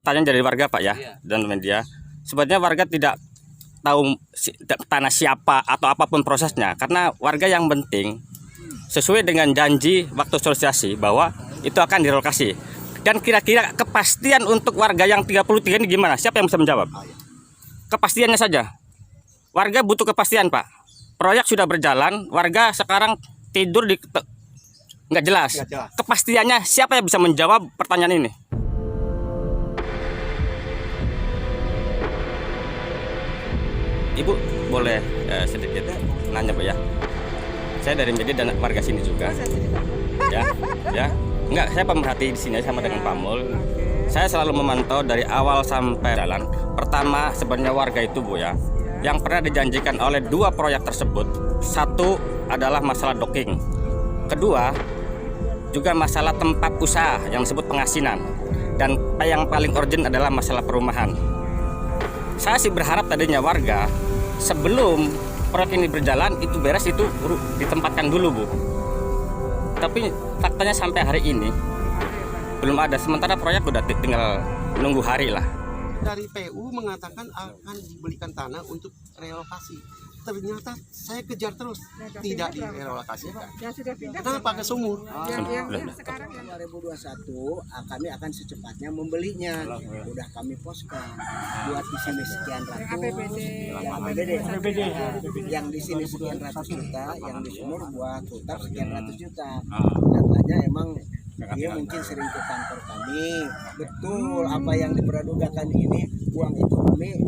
pertanyaan dari warga Pak ya, dan media. Sebenarnya warga tidak tahu tanah siapa atau apapun prosesnya, karena warga yang penting sesuai dengan janji waktu sosialisasi bahwa itu akan direlokasi. Dan kira-kira kepastian untuk warga yang 33 ini gimana? Siapa yang bisa menjawab? Kepastiannya saja. Warga butuh kepastian Pak. Proyek sudah berjalan, warga sekarang tidur di nggak jelas. Kepastiannya siapa yang bisa menjawab pertanyaan ini? Ibu boleh sedikit nanya Pak ya. Saya dari media dan warga sini juga. Ya. Enggak, saya pemerhati di sini sama dengan Pak Mul. Saya selalu memantau dari awal sampai jalan. Pertama, sebenarnya warga itu Bu ya, yang pernah dijanjikan oleh dua proyek tersebut. Satu adalah masalah docking. Kedua, juga masalah tempat usaha yang disebut pengasinan. Dan yang paling urgent adalah masalah perumahan. Saya sih berharap tadinya warga sebelum proyek ini berjalan itu beres, itu ditempatkan dulu Bu. Tapi faktanya sampai hari ini belum ada. Sementara proyek udah tinggal nunggu hari lah. Dari PU mengatakan akan dibelikan tanah untuk relokasi. Ternyata saya kejar terus, tidak direlokasikan. Kenapa ke Sumur? Yang sekarang 2021 kami akan secepatnya membelinya. Udah kami poskan buat di sini sekian ratus. APBD. Yang di sini sekian ratus juta, yang di Sumur buat hutan sekian ratus juta. Katanya emang dia mungkin sering ke kantor kami. Betul apa yang diperagakan ini, uang itu kami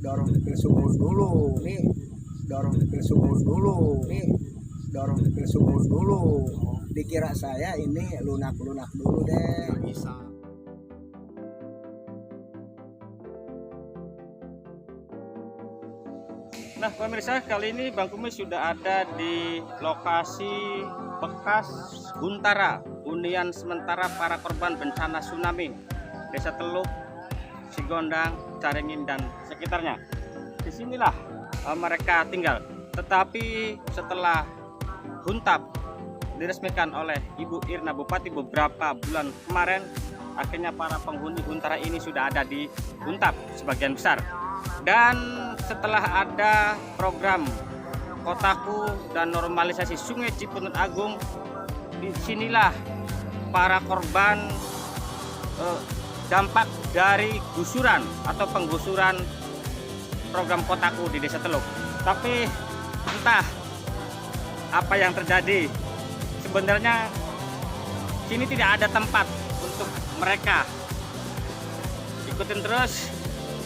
dorong ke Sumur dulu. Dorong ke Sumur dulu. Dikira saya ini lunak-lunak dulu deh. Bisa. Nah pemirsa, kali ini Bang Kumis sudah ada di lokasi bekas Huntara, hunian sementara para korban bencana tsunami Desa Teluk, Sigondang, Caringin dan sekitarnya. Disinilah mereka tinggal. Tetapi setelah Huntap diresmikan oleh Ibu Irna Bupati beberapa bulan kemarin, akhirnya para penghuni Huntara ini sudah ada di Huntap sebagian besar. Dan setelah ada program Kotaku dan normalisasi Sungai Cipunten Agung, disinilah para korban dampak dari gusuran atau penggusuran program Kotaku di Desa Teluk. Tapi entah apa yang terjadi, sebenarnya sini tidak ada tempat untuk mereka. Ikutin terus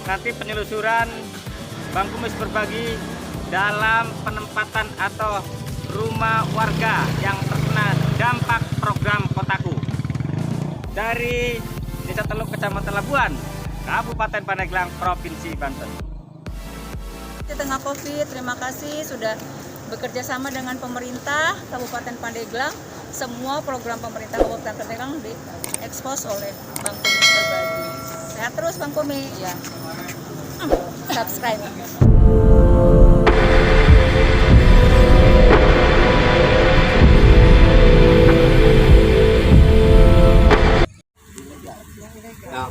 nanti penelusuran Bang Kumis berbagi dalam penempatan atau rumah warga yang terkena dampak program Kotaku dari Desa Teluk, Kecamatan Labuan, Kabupaten Pandeglang, Provinsi Banten. Di tengah COVID, terima kasih sudah bekerja sama dengan pemerintah Kabupaten Pandeglang. Semua program pemerintah Kabupaten Pandeglang diekspos oleh Bang Kumis berbagi. Sehat terus Bang Kumis. Ya. Subscribe.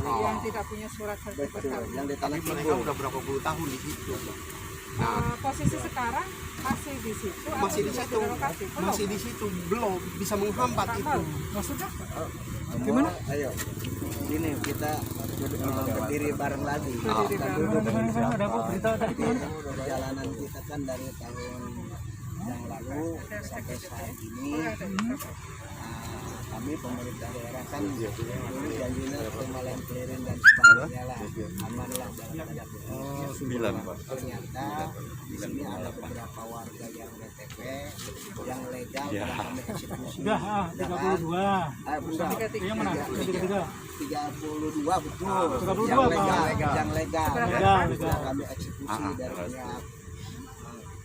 Yang tidak punya surat sertifikat tanah. Yang di tanah Mereka udah berapa puluh tahun di situ. Posisi sekarang masih di situ. Masih di situ. Masih di situ. Belum bisa menghambat itu. Maksudnya? Gimana? Ayo, ini kita berdiri bareng lagi. Perjalanan kita kan dari tahun yang lalu sampai saat ini. Kami pemerintah daerah kan dulu janjinya Malang Kelirin dan sebagainya lah, aman lah, jangan ada ternyata di sini ada beberapa warga yang BTP yang legal yang kami eksekusi. Sudah 32. Yang mana? 32 betul. 32 yang legal. Sudah kami eksekusi dari pihak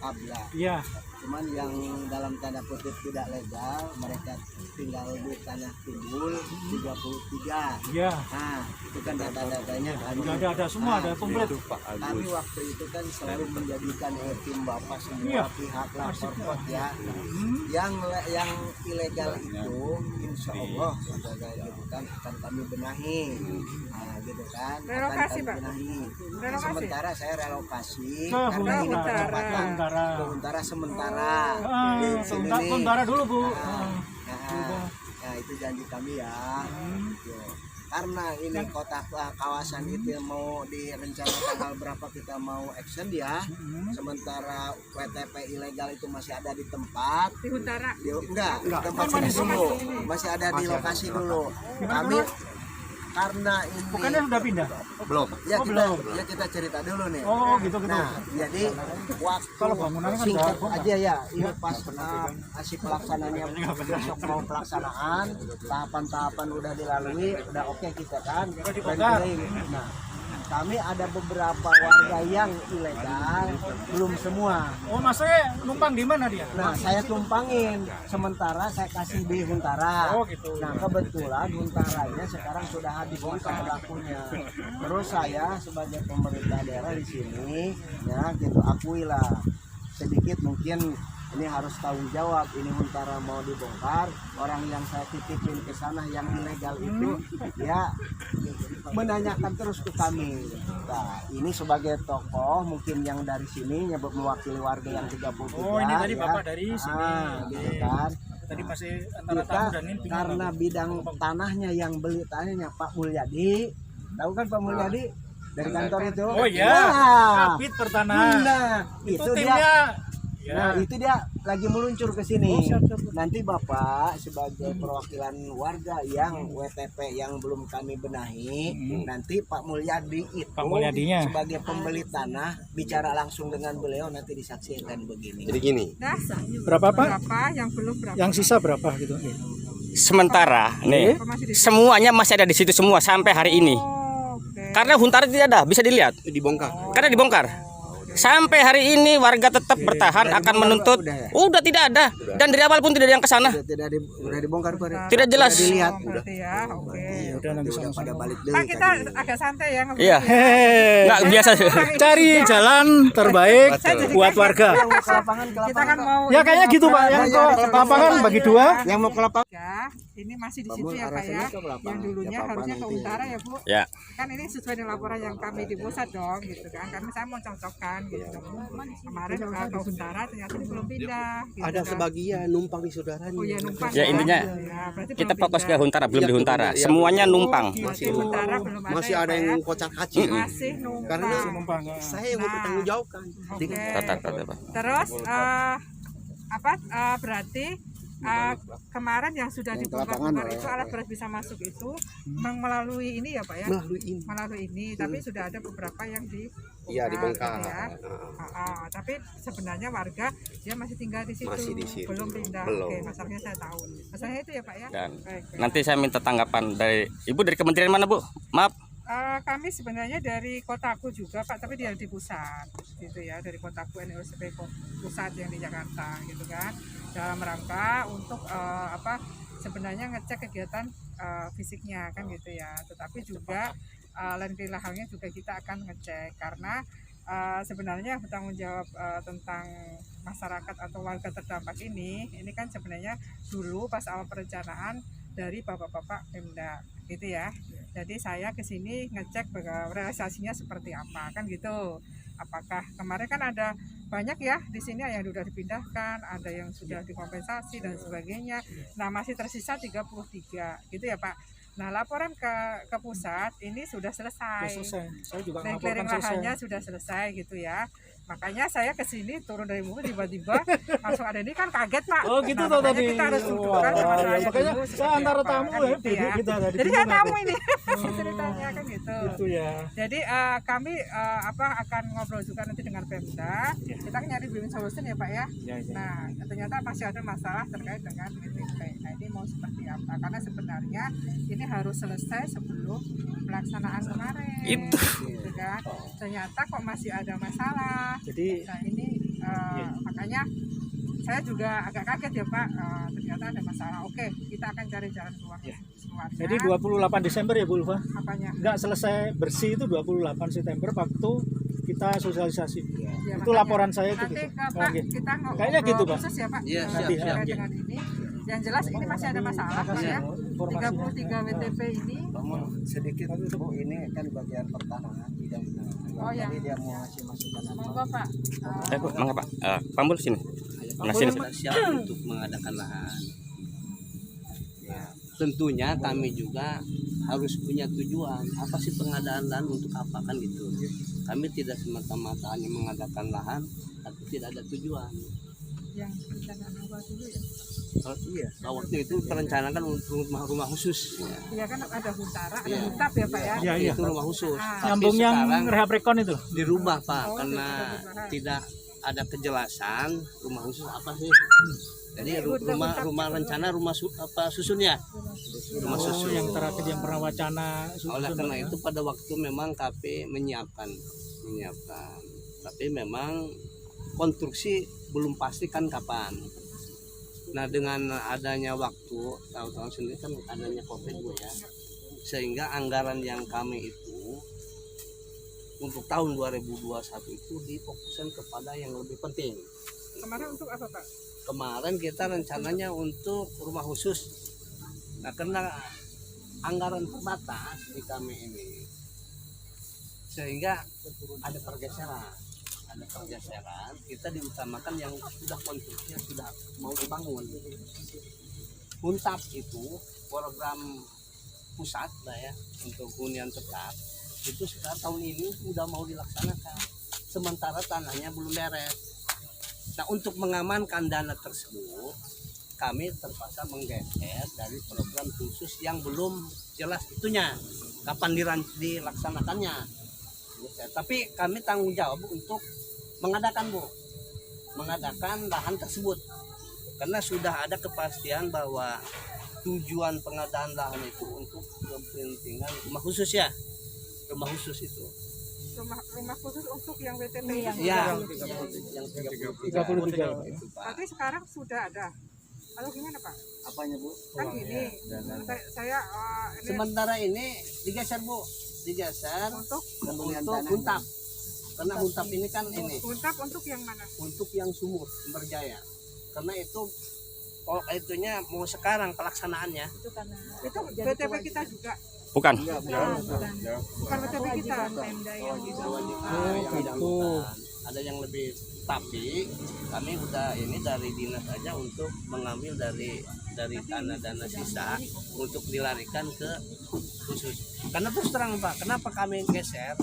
Kabla. Iya. cuman yang dalam tanda kutip tidak legal mereka tinggal di tanah timbul 33. Iya. Nah itu kan data-datanya kami Ada semua, ada komplit. kami waktu itu kan selalu menjadikan tim bapak semua Iya. pihak lapor ya. Yang ilegal itu insya Allah gitu kan akan kami benahi, nah, gitu kan Relokasi, akan kami Pak? benahi. Relokasi? Sementara saya relokasi Ke karena ini Huntara. percepatan Huntara. ke Huntara sementara. Di sini nih. Sementara dulu Bu. Nah, itu janji kami ya. Gitu. Karena ini kawasan itu mau direncanakan tanggal berapa kita mau action ya. Sementara WTP ilegal itu masih ada di tempat. Di Huntara. Enggak, tempat sini dulu. Masih ada di lokasi dulu. Kami karena ini Bukannya sudah pindah? Belum. ya Oh, kita belum. ya kita cerita dulu nih. Oh gitu. Nah, jadi waktu Kalau bangunannya kan singkat udah- aja ya, ini pas masih pelaksanaannya besok mau pelaksanaan, tahapan-tahapan udah dilalui, udah oke kita kan. dibongkar. Nah, kami ada beberapa warga yang ilegal, belum semua. Oh maksudnya numpang di mana dia? Nah, saya tumpangin, sementara saya kasih di Huntara. Oh, gitu. Nah, kebetulan Huntaranya sekarang sudah habis masa berlakunya. Terus saya sebagai pemerintah daerah di sini, ya gitu akuilah sedikit mungkin ini harus tanggung jawab. Ini Huntara mau dibongkar, orang yang saya titipin ke sana yang ilegal itu, ya menanyakan terus ke kami. Nah, ini sebagai tokoh mungkin yang dari sini nyebut mewakili warga yang 33. Oh ini tadi ya. Bapak dari sini. Gitu kan. Tadi masih antara Kita tamu dan ini bingung, karena Bang. bidang tanahnya yang beli tanahnya Pak Mulyadi, tahu kan Pak Mulyadi dari kantor itu? Oh iya. Nah, Kapit Pertanahan. nah, itu dia. timnya. Ya. Nah, itu dia lagi meluncur ke sini. Oh, siap. Nanti Bapak sebagai perwakilan warga yang WTP yang belum kami benahi, nanti Pak Mulyadi itu Pak Mulyadinya. sebagai pembeli tanah bicara langsung dengan beliau nanti disaksikan begini. Jadi gini, Dasar. Berapa Pak? Berapa yang belum berapa? Yang sisa berapa gitu? Sementara nih Apa masih di semuanya masih ada di situ semua sampai hari ini. Oh, oke. Karena Huntara tidak ada, bisa dilihat. dibongkar. Karena dibongkar. Sampai hari ini warga tetap bertahan akan menuntut. Udah tidak ada. Dan dari awal pun tidak ada yang ke sana. Udah dibongkar Pak. Tidak jelas. Udah dilihat. Berarti ya, oke. Udah nanti Udah pada balik deh. Pak, kita agak santai ya ngobrol. Iya. Enggak biasa. Cari jalan terbaik buat warga. Kita kan mau Ya kayaknya gitu Pak. Yang ke lapangan bagi dua. Yang mau ke lapangan. ya, ini masih di situ Kamu ya Pak ya. arah sini ke lapangan. Yang dulunya Ya, apa-apa harusnya ke nanti. utara ya Bu. Ya. Kan ini sesuai dengan laporan yang kami di pusat dong gitu kan. Karena saya mau cocokkan gitu. Kemarin ke utara ternyata ini belum pindah. Gitu Ada kan. sebagian numpang di saudaranya. Oh ya numpang. Ya, intinya berarti Kita belum fokus ke pindah. Huntara, belum Iya, di Huntara. iya, Semuanya Oh, numpang. masih Huntara belum ada. Masih ya, ada Pak, yang ya? kocar kacir. Masih numpang. Karena Numpang. saya yang mau bertanggung jawabkan. Oke. Tetap. Terus berarti kemarin yang sudah dibongkar itu alat berat bisa masuk itu melalui ini ya Pak ya? Melalui ini. Melalui ini, tapi sudah ada beberapa yang Iya, dibongkar. gitu ya. Tapi sebenarnya warga dia masih tinggal di situ, Masih di situ. belum pindah. Belum. Oke, masalahnya saya tahu. Masalahnya itu ya Pak ya. Dan Baik. nanti saya minta tanggapan dari Ibu dari kementerian mana Bu? Maaf. Kami sebenarnya dari kotaku juga Pak, tapi dia di pusat gitu ya, dari kotaku NUSP pusat yang di Jakarta gitu kan, dalam rangka untuk sebenarnya ngecek kegiatan fisiknya kan gitu ya, tetapi juga lain kali halnya juga kita akan ngecek karena sebenarnya bertanggung jawab tentang masyarakat atau warga terdampak ini kan sebenarnya dulu pas awal perencanaan dari bapak-bapak Pemda gitu ya. Jadi saya ke sini ngecek realisasinya seperti apa kan gitu. Apakah kemarin kan ada banyak ya di sini yang sudah dipindahkan, ada yang sudah dikompensasi dan sebagainya. Nah, masih tersisa 33 gitu ya, Pak. Nah, laporan ke pusat ini sudah selesai. Saya juga Dan melaporkan clearing selesai. lahannya sudah selesai gitu ya. Makanya saya ke sini turun dari mobil tiba-tiba langsung ada ini kan kaget Pak. Oh gitu Nah, tuh makanya tadi. kita harus dudukkan Wah, masalahnya ya, makanya dulu saya seperti antara apa, tamu kan ya, gitu duduk kita tadi Jadi saya bingung tamu nanti. ini ceritanya kan gitu. Itu ya. Jadi kami akan ngobrol juga nanti dengan Pemda. Kita kan nyari win solution ya Pak ya. Ya. Nah, ternyata masih ada masalah terkait dengan WTP. Nah, ini mau seperti apa? Karena sebenarnya ini harus selesai sebelum pelaksanaan kemarin. Itu. Gitu kan. Ternyata kok masih ada masalah. Jadi Nah, ini makanya saya juga agak kaget ya Pak, ternyata ada masalah. Oke, kita akan cari jalan keluar semuanya. Jadi 28 Desember ya Bu Ulfa? Apanya? Nggak selesai bersih itu 28 September waktu kita sosialisasi. Ya, Itu makanya. laporan saya itu Nanti gitu. Pak, Oke. kita Kayaknya gitu, Pak. khusus ya Pak. Iya, siap, siap. terkait dengan ini. Yang jelas ini masih ada masalah Pak ya. 33 WTP ini. Sedikit Bu, ini kan bagian pertanahan tidak benar. Oh, ya. Jadi dia mau ngasih masukan apa? Monggo Pak. Bu, mangga Pak. Pamul sini. Nah, sini. Sudah siap untuk mengadakan lahan. Nah, tentunya kami juga harus punya tujuan. Apa sih pengadaan lahan untuk apa kan gitu. Kami tidak semata-mata hanya mengadakan lahan, tapi tidak ada tujuan. Yang rencana awal dulu ya. Iya. Waktu itu perencanaan untuk rumah khusus. Ya. Iya kan ada huntara, ada Iya. huntap ya Pak ya. Iya, iya. Itu rumah khusus. Ah. Tapi Nyambung yang sekarang rehab rekon itu. dirubah Pak, Oh, karena sudah dirubah. tidak ada kejelasan rumah khusus apa sih. Jadi Jadi rumah rencana susunnya. Rumah Oh, susun. yang terakhir yang pernah wacana. Oleh karena itu pada waktu memang KP menyiapkan, tapi memang konstruksi belum pastikan kapan. Nah dengan adanya waktu, tahu-tahu sendiri kan adanya COVID Bu ya, sehingga anggaran yang kami itu untuk tahun 2021 itu difokuskan kepada yang lebih penting. Kemarin untuk apa Pak? Kemarin kita rencananya untuk rumah khusus. Nah karena anggaran terbatas di kami ini, sehingga ada pergeseran. Kita diutamakan yang sudah konstruksinya sudah mau dibangun. Huntap itu program pusat lah ya untuk hunian tetap itu sekarang tahun ini sudah mau dilaksanakan, sementara tanahnya belum beres. Nah untuk mengamankan dana tersebut kami terpaksa menggeser dari program khusus yang belum jelas itunya kapan dilaksanakannya. Tapi kami tanggung jawab untuk mengadakan lahan tersebut karena sudah ada kepastian bahwa tujuan pengadaan lahan itu untuk kepentingan rumah khusus ya, rumah khusus itu. Rumah khusus untuk yang WTP yang Ya, yang 33 33. itu Pak. tapi sekarang sudah ada. Lalu gimana Pak? Apanya Bu? Kan gini, saya ini Sementara ini digeser Bu, untuk untuk huntap. Karena huntap ini kan ini huntap untuk yang mana? untuk yang sumur Sumber Jaya. Karena itu itunya mau sekarang pelaksanaannya. Itu WTP kita juga. Bukan. Bukan WTP kita, Pemda yang gitu. Yang didahulukan. Ada yang lebih, tapi kami udah ini dari dinas aja untuk mengambil dari dana sisa untuk dilarikan ke khusus. Karena terus terang Pak, kenapa kami geser?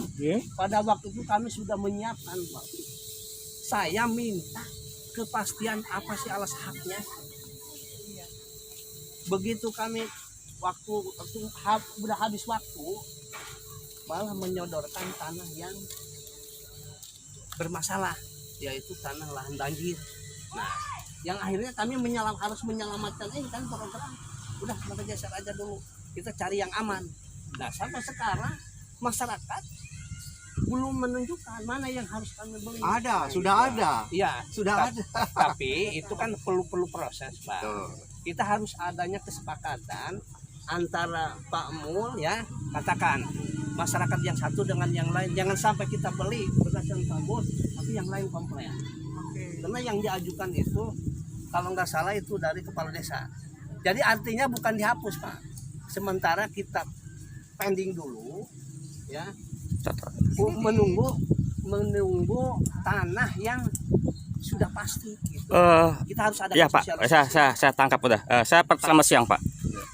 Pada waktu itu kami sudah menyiapkan Pak. Saya minta kepastian apa sih alas haknya. Begitu kami waktu udah habis waktu, malah menyodorkan tanah yang bermasalah, yaitu tanah lahan banjir. Nah, yang akhirnya kami harus menyelamatkan ini kan program. Udah kita geser aja dulu, kita cari yang aman. Nah sampai sekarang masyarakat belum menunjukkan mana yang harus kami beli. Ada, sudah ada. Iya, Sudah ada. Tapi itu kan perlu proses Pak. Kita harus adanya kesepakatan antara Pak Mul ya, katakan masyarakat yang satu dengan yang lain, jangan sampai kita beli berdasarkan Pak Mul tapi yang lain komplain. Karena yang diajukan itu kalau nggak salah itu dari kepala desa. Jadi artinya bukan dihapus Pak. Sementara kita pending dulu ya, menunggu tanah yang sudah pasti gitu. Kita harus ada Ya Pak, saya tangkap udah. Selamat siang Pak.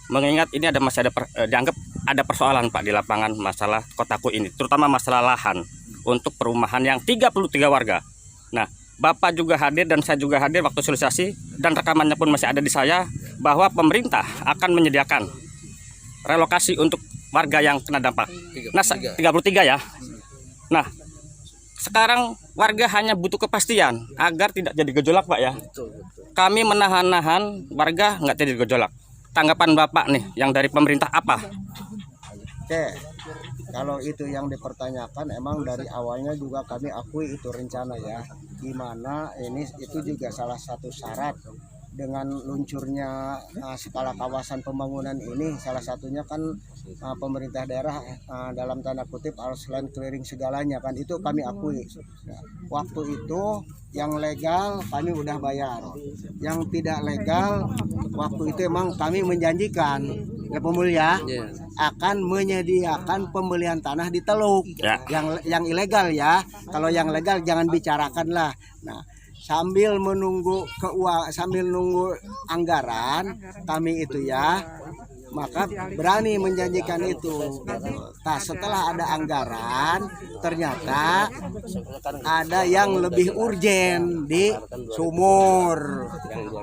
Mengingat ini masih ada dianggap ada persoalan Pak di lapangan masalah Kotaku ini, terutama masalah lahan untuk perumahan yang 33 warga. Nah, Bapak juga hadir dan saya juga hadir waktu sosialisasi dan rekamannya pun masih ada di saya bahwa pemerintah akan menyediakan relokasi untuk warga yang kena dampak. Nah, 33 ya. Nah, sekarang warga hanya butuh kepastian agar tidak jadi gejolak Pak ya. Kami menahan-nahan warga nggak jadi gejolak. Tanggapan Bapak nih yang dari pemerintah apa? Oke, Kalau itu yang dipertanyakan, emang dari awalnya juga kami akui itu rencana ya, di mana ini itu juga salah satu syarat dengan luncurnya skala kawasan pembangunan ini. Salah satunya kan pemerintah daerah dalam tanda kutip harus land clearing segalanya kan, itu kami akui. Nah, waktu itu yang legal kami udah bayar, yang tidak legal waktu itu emang kami menjanjikan ya Pemulia akan menyediakan pembelian tanah di Teluk yang ilegal ya. Kalau yang legal jangan bicarakan lah. Nah, sambil menunggu sambil nunggu anggaran kami itu ya, maka berani menjanjikan itu. Nah, setelah ada anggaran ternyata ada yang lebih urgen di sumur.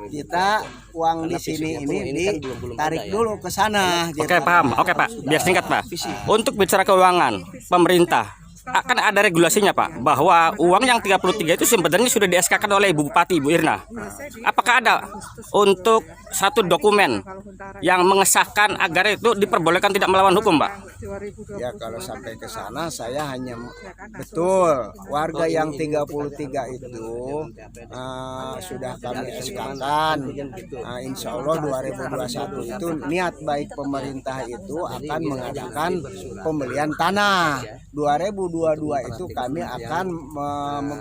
Kita uang di sini ini ditarik dulu ke sana. Oke, paham. Oke, Pak. Biar singkat, Pak. Untuk bicara keuangan, pemerintah akan ada regulasinya, Pak, bahwa uang yang 33 itu sebenarnya sudah di-SK-kan oleh Ibu Bupati, Bu Irna. Apakah ada untuk satu dokumen yang mengesahkan agar itu diperbolehkan tidak melawan hukum, Pak? Ya, kalau sampai ke sana saya hanya betul warga yang 33 itu sudah kami SK-kan. Insya Allah 2021 itu niat baik pemerintah itu akan mengadakan pembelian tanah. 2022 itu kami akan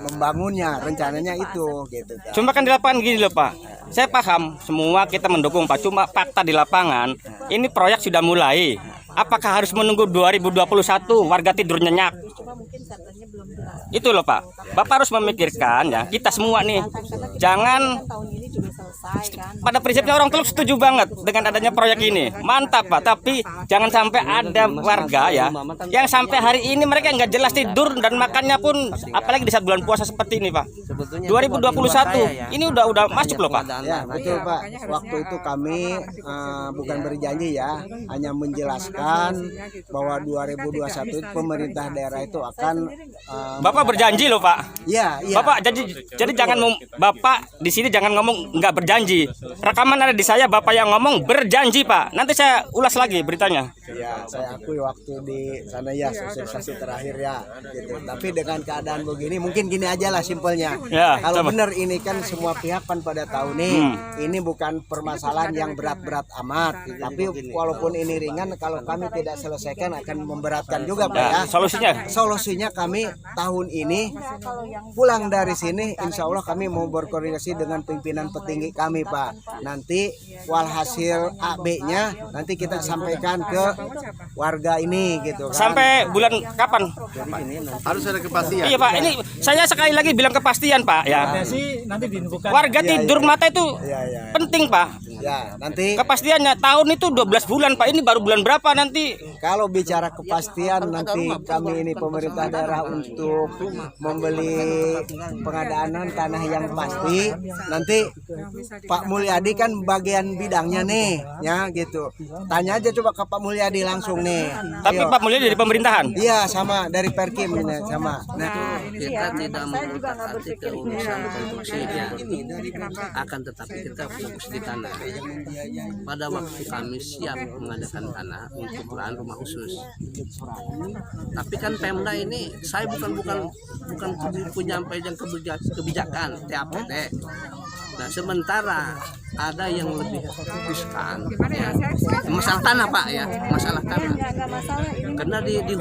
membangunnya, rencananya itu gitu kan. Cuma kan di lapangan gini loh, Pak. Saya paham semua kita mendukung, Pak. Cuma fakta di lapangan ini proyek sudah mulai. Apakah harus menunggu 2021 warga tidur nyenyak? Itu loh, Pak. Bapak harus memikirkan ya, kita semua nih. Jangan pada prinsipnya orang Teluk setuju banget dengan adanya proyek ini. Mantap, Pak. Tapi jangan sampai ada warga ya yang sampai hari ini mereka nggak jelas tidur dan makannya pun, apalagi di saat bulan puasa seperti ini, Pak. 2021 ini udah masuk loh, Pak. Ya, betul, Pak. Waktu itu kami bukan berjanji ya, hanya menjelaskan bahwa 2021 pemerintah daerah itu akan Bapak berjanji loh, Pak. Iya. Bapak jadi jangan Bapak di sini jangan ngomong nggak berjanji. Rekaman ada di saya, Bapak yang ngomong berjanji, Pak. Nanti saya ulas lagi beritanya. Ya, saya akui waktu di sana ya sosialisasi terakhir ya gitu. Tapi dengan keadaan begini mungkin gini aja lah simpelnya. Ya, kalau coba. benar ini kan semua pihak kan pada tahu nih, ini bukan permasalahan yang berat-berat amat. Tapi walaupun ini ringan, kalau kami tidak selesaikan akan memberatkan juga, Pak ya. Solusinya kami tahun ini pulang dari sini, insya Allah kami mau berkoordinasi dengan pimpinan petinggi kami, Pak. Nanti walhasil AB-nya nanti kita sampaikan ke warga ini gitu kan. Sampai bulan kapan? Harus ada kepastian. Iya, Pak. Ini saya sekali lagi bilang kepastian, Pak ya. Nanti diinfokan. Warga tidur mata itu penting, Pak. Ya, nanti Kepastiannya tahun itu 12 bulan, Pak. Ini baru bulan berapa nanti? kalau bicara kepastian nanti kami ini pemerintah daerah untuk membeli pengadaan tanah yang pasti, nanti Pak Mulyadi kan bagian bidangnya nih ya gitu. Tanya aja coba ke Pak Mulyadi langsung nih. Tapi Ayo. Pak Mulyadi dari pemerintahan. Iya, sama dari Perkim ini sama. Nah, Kita tidak mengutak hati ke urusan konstruksinya, akan tetapi kita fokus di tanah. Pada waktu kami siap mengadakan tanah untuk lahan rumah khusus, tapi kan Pemda ini saya bukan penyampaian kebijakan TAPD. Nah, sementara ada yang lebih riskan ya. Masalah tanah, Pak ya, masalah tanah. Karena di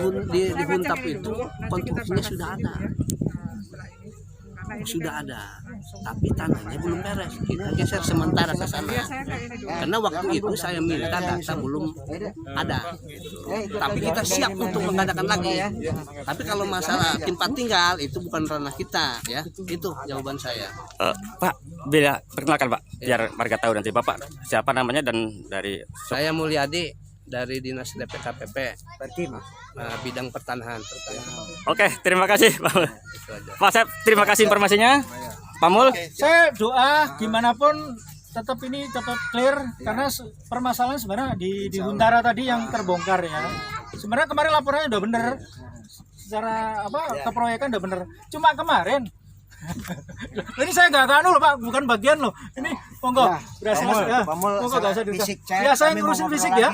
Huntap itu konstruksinya sudah ada, tapi tanahnya belum beres. Kita geser sementara ke sana. Karena waktu itu saya minta data belum ada. Tapi kita siap untuk mengadakan lagi. Tapi kalau masalah tempat tinggal itu bukan ranah kita ya. Itu jawaban saya. Pak, bila perkenalkan, Pak, biar warga tahu nanti Bapak siapa namanya dan dari Saya Mulyadi dari Dinas DPKPP Perkim. bidang pertanahan. Oke, terima kasih, Pak. Pak Sep, terima kasih informasinya. Pak Mul. Saya doa gimana pun tetap ini tetap clear karena permasalahan sebenarnya di Huntara tadi yang terbongkar ya. Sebenarnya kemarin laporannya udah bener. Secara keproyekan udah bener. Cuma kemarin ini saya nggak loh, Pak, bukan bagian loh. Ini monggo, berhasil ya. Monggo nggak usah fisik ya, saya ngurusin fisik ya.